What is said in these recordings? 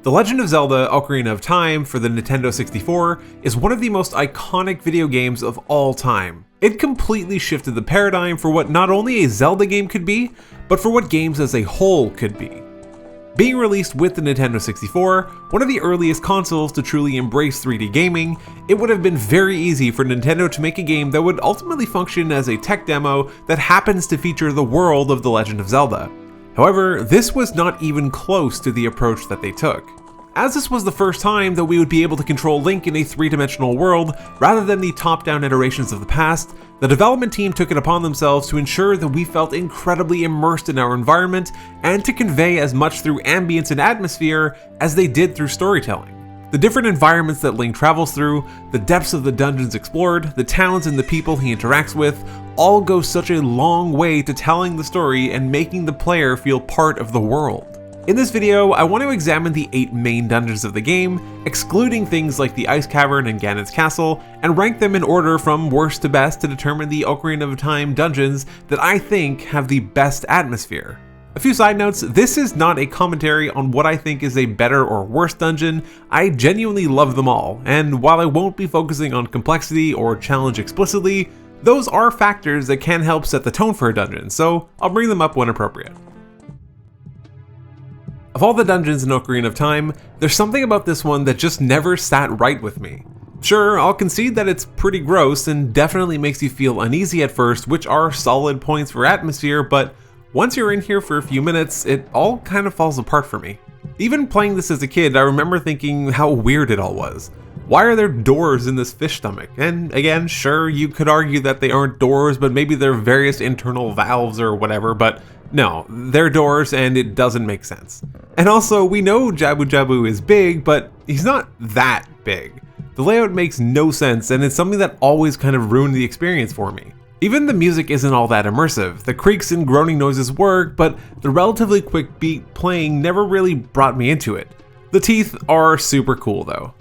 The Legend of Zelda: Ocarina of Time for the Nintendo 64 is one of the most iconic video games of all time. It completely shifted the paradigm for what not only a Zelda game could be, but for what games as a whole could be. Being released with the Nintendo 64, one of the earliest consoles to truly embrace 3D gaming, it would have been very easy for Nintendo to make a game that would ultimately function as a tech demo that happens to feature the world of The Legend of Zelda. However, this was not even close to the approach that they took. As this was the first time that we would be able to control Link in a three-dimensional world rather than the top-down iterations of the past, the development team took it upon themselves to ensure that we felt incredibly immersed in our environment and to convey as much through ambience and atmosphere as they did through storytelling. The different environments that Link travels through, the depths of the dungeons explored, the towns and the people he interacts with, all go such a long way to telling the story and making the player feel part of the world. In this video, I want to examine the 8 main dungeons of the game, excluding things like the Ice Cavern and Ganon's Castle, and rank them in order from worst to best to determine the Ocarina of Time dungeons that I think have the best atmosphere. A few side notes, this is not a commentary on what I think is a better or worse dungeon. I genuinely love them all, and while I won't be focusing on complexity or challenge explicitly, those are factors that can help set the tone for a dungeon, so I'll bring them up when appropriate. Of all the dungeons in Ocarina of Time, there's something about this one that just never sat right with me. Sure, I'll concede that it's pretty gross and definitely makes you feel uneasy at first, which are solid points for atmosphere, but once you're in here for a few minutes, it all kind of falls apart for me. Even playing this as a kid, I remember thinking how weird it all was. Why are there doors in this fish stomach? And again, sure, you could argue that they aren't doors, but maybe they're various internal valves or whatever, but no, they're doors and it doesn't make sense. And also, we know Jabu-Jabu is big, but he's not that big. The layout makes no sense and it's something that always kind of ruined the experience for me. Even the music isn't all that immersive. The creaks and groaning noises work, but the relatively quick beat playing never really brought me into it. The teeth are super cool though.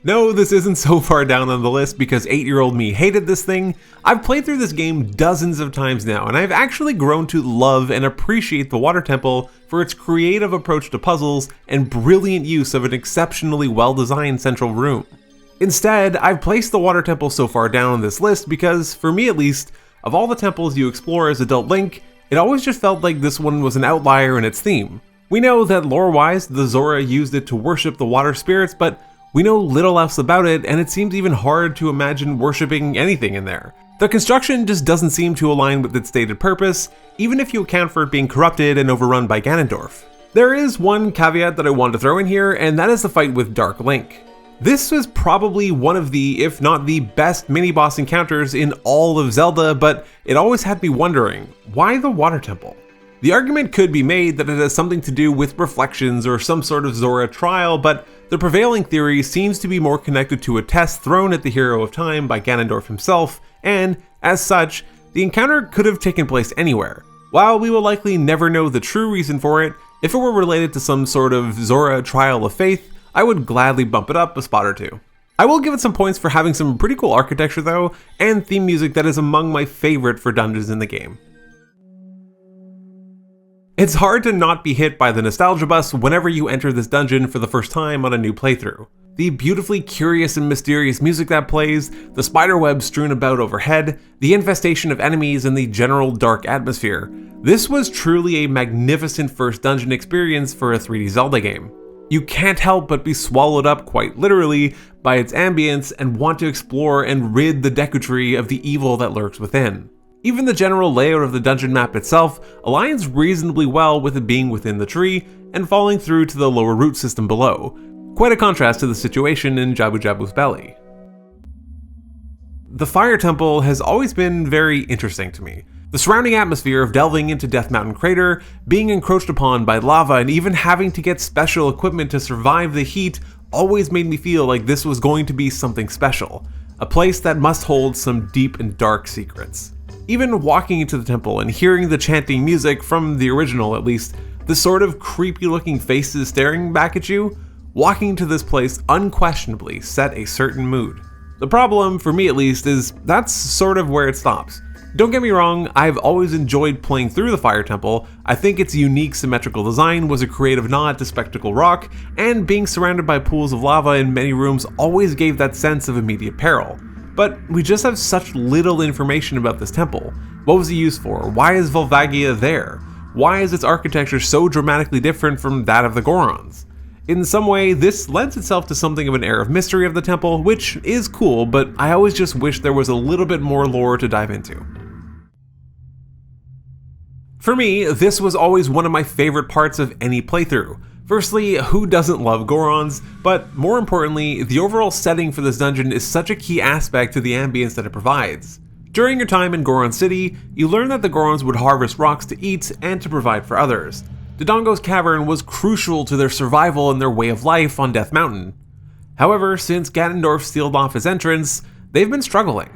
No, this isn't so far down on the list because 8-year-old me hated this thing. I've played through this game dozens of times now, and I've actually grown to love and appreciate the Water Temple for its creative approach to puzzles and brilliant use of an exceptionally well-designed central room. Instead, I've placed the Water Temple so far down on this list because, for me at least, of all the temples you explore as adult Link, it always just felt like this one was an outlier in its theme. We know that lore-wise, the Zora used it to worship the water spirits, but we know little else about it, and it seems even hard to imagine worshipping anything in there. The construction just doesn't seem to align with its stated purpose, even if you account for it being corrupted and overrun by Ganondorf. There is one caveat that I wanted to throw in here, and that is the fight with Dark Link. This was probably one of the, if not the best mini-boss encounters in all of Zelda, but it always had me wondering, why the Water Temple? The argument could be made that it has something to do with reflections or some sort of Zora trial, but the prevailing theory seems to be more connected to a test thrown at the Hero of Time by Ganondorf himself, and, as such, the encounter could have taken place anywhere. While we will likely never know the true reason for it, if it were related to some sort of Zora trial of faith, I would gladly bump it up a spot or two. I will give it some points for having some pretty cool architecture though, and theme music that is among my favorite for dungeons in the game. It's hard to not be hit by the nostalgia bus whenever you enter this dungeon for the first time on a new playthrough. The beautifully curious and mysterious music that plays, the spiderwebs strewn about overhead, the infestation of enemies, and the general dark atmosphere. This was truly a magnificent first dungeon experience for a 3D Zelda game. You can't help but be swallowed up quite literally by its ambience and want to explore and rid the Deku tree of the evil that lurks within. Even the general layout of the dungeon map itself aligns reasonably well with it being within the tree and falling through to the lower root system below. Quite a contrast to the situation in Jabu-Jabu's belly. The Fire Temple has always been very interesting to me. The surrounding atmosphere of delving into Death Mountain Crater, being encroached upon by lava, and even having to get special equipment to survive the heat always made me feel like this was going to be something special. A place that must hold some deep and dark secrets. Even walking into the temple and hearing the chanting music, from the original at least, the sort of creepy looking faces staring back at you, walking into this place unquestionably set a certain mood. The problem, for me at least, is that's sort of where it stops. Don't get me wrong, I've always enjoyed playing through the Fire Temple. I think its unique symmetrical design was a creative nod to Spectacle Rock, and being surrounded by pools of lava in many rooms always gave that sense of immediate peril. But we just have such little information about this temple. What was it used for? Why is Volvagia there? Why is its architecture so dramatically different from that of the Gorons? In some way, this lends itself to something of an air of mystery of the temple, which is cool, but I always just wish there was a little bit more lore to dive into. For me, this was always one of my favorite parts of any playthrough. Firstly, who doesn't love Gorons? But more importantly, the overall setting for this dungeon is such a key aspect to the ambience that it provides. During your time in Goron City, you learn that the Gorons would harvest rocks to eat and to provide for others. Dodongo's cavern was crucial to their survival and their way of life on Death Mountain. However, since Ganondorf sealed off his entrance, they've been struggling.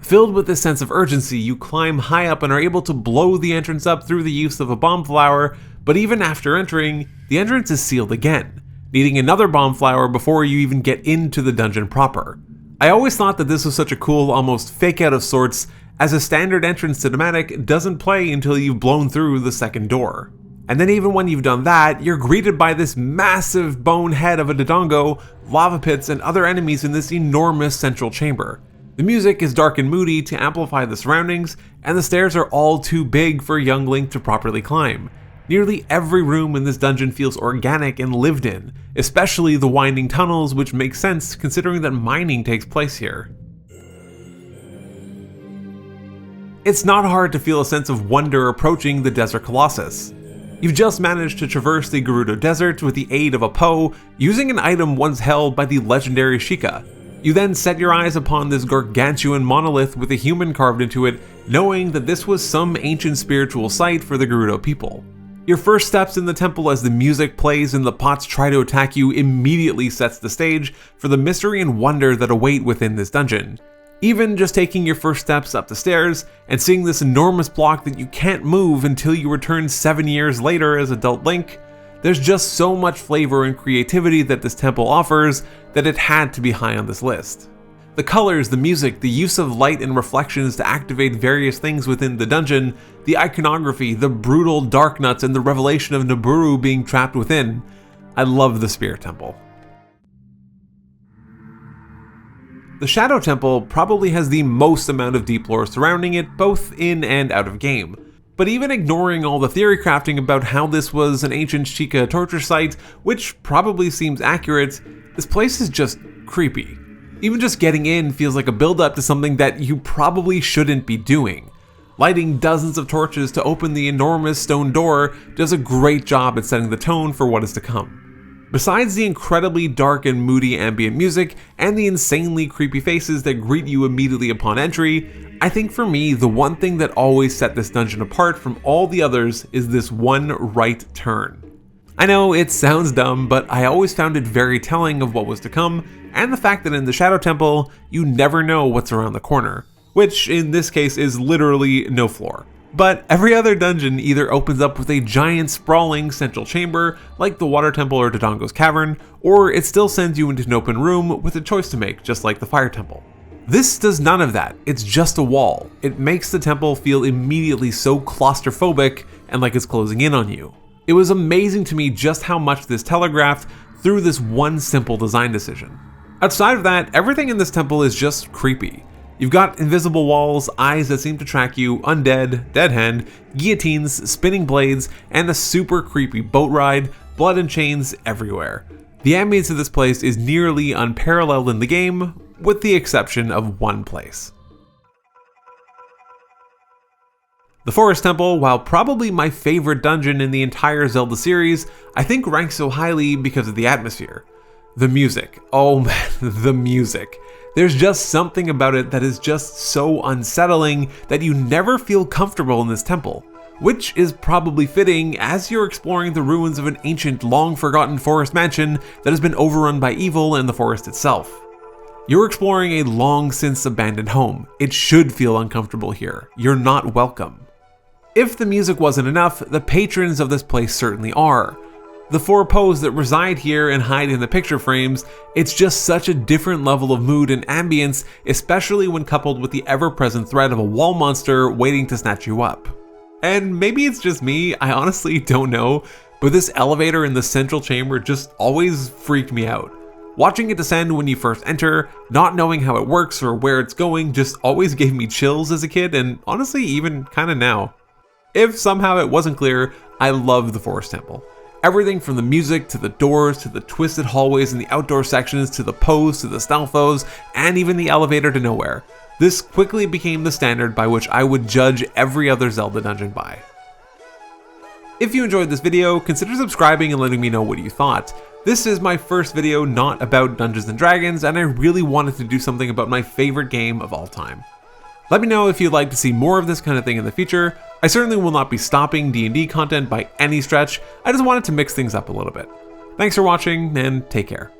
Filled with this sense of urgency, you climb high up and are able to blow the entrance up through the use of a bomb flower, but even after entering, the entrance is sealed again, needing another bomb flower before you even get into the dungeon proper. I always thought that this was such a cool, almost fake out of sorts, as a standard entrance cinematic doesn't play until you've blown through the second door. And then even when you've done that, you're greeted by this massive bone head of a Dodongo, lava pits, and other enemies in this enormous central chamber. The music is dark and moody to amplify the surroundings, and the stairs are all too big for a young Link to properly climb. Nearly every room in this dungeon feels organic and lived in, especially the winding tunnels, which makes sense considering that mining takes place here. It's not hard to feel a sense of wonder approaching the Desert Colossus. You've just managed to traverse the Gerudo Desert with the aid of a Poe, using an item once held by the legendary Sheikah. You then set your eyes upon this gargantuan monolith with a human carved into it, knowing that this was some ancient spiritual site for the Gerudo people. Your first steps in the temple as the music plays and the pots try to attack you immediately sets the stage for the mystery and wonder that await within this dungeon. Even just taking your first steps up the stairs and seeing this enormous block that you can't move until you return 7 years later as adult Link, there's just so much flavor and creativity that this temple offers that it had to be high on this list. The colors, the music, the use of light and reflections to activate various things within the dungeon, the iconography, the brutal dark nuts, and the revelation of Nabooru being trapped within. I love the Spirit Temple. The Shadow Temple probably has the most amount of deep lore surrounding it, both in and out of game. But even ignoring all the theory crafting about how this was an ancient Sheikah torture site, which probably seems accurate, this place is just creepy. Even just getting in feels like a build-up to something that you probably shouldn't be doing. Lighting dozens of torches to open the enormous stone door does a great job at setting the tone for what is to come. Besides the incredibly dark and moody ambient music and the insanely creepy faces that greet you immediately upon entry, I think for me the one thing that always set this dungeon apart from all the others is this one right turn. I know it sounds dumb, but I always found it very telling of what was to come, and the fact that in the Shadow Temple, you never know what's around the corner, which in this case is literally no floor. But every other dungeon either opens up with a giant sprawling central chamber, like the Water Temple or Dodongo's Cavern, or it still sends you into an open room with a choice to make, just like the Fire Temple. This does none of that, it's just a wall. It makes the temple feel immediately so claustrophobic and like it's closing in on you. It was amazing to me just how much this telegraphed through this one simple design decision. Outside of that, everything in this temple is just creepy. You've got invisible walls, eyes that seem to track you, undead, dead hand, guillotines, spinning blades, and a super creepy boat ride, blood and chains everywhere. The ambience of this place is nearly unparalleled in the game, with the exception of one place. The Forest Temple, while probably my favorite dungeon in the entire Zelda series, I think ranks so highly because of the atmosphere. The music. Oh man, the music. There's just something about it that is just so unsettling that you never feel comfortable in this temple, which is probably fitting as you're exploring the ruins of an ancient, long-forgotten forest mansion that has been overrun by evil and the forest itself. You're exploring a long-since abandoned home. It should feel uncomfortable here. You're not welcome. If the music wasn't enough, the patrons of this place certainly are. The 4 pose that reside here and hide in the picture frames, it's just such a different level of mood and ambience, especially when coupled with the ever-present threat of a wall monster waiting to snatch you up. And maybe it's just me, I honestly don't know, but this elevator in the central chamber just always freaked me out. Watching it descend when you first enter, not knowing how it works or where it's going just always gave me chills as a kid, and honestly even kinda now. If somehow it wasn't clear, I love the Forest Temple. Everything from the music, to the doors, to the twisted hallways in the outdoor sections, to the pose, to the stealthos, and even the elevator to nowhere. This quickly became the standard by which I would judge every other Zelda dungeon by. If you enjoyed this video, consider subscribing and letting me know what you thought. This is my first video not about Dungeons & Dragons, and I really wanted to do something about my favorite game of all time. Let me know if you'd like to see more of this kind of thing in the future. I certainly will not be stopping D&D content by any stretch, I just wanted to mix things up a little bit. Thanks for watching, and take care.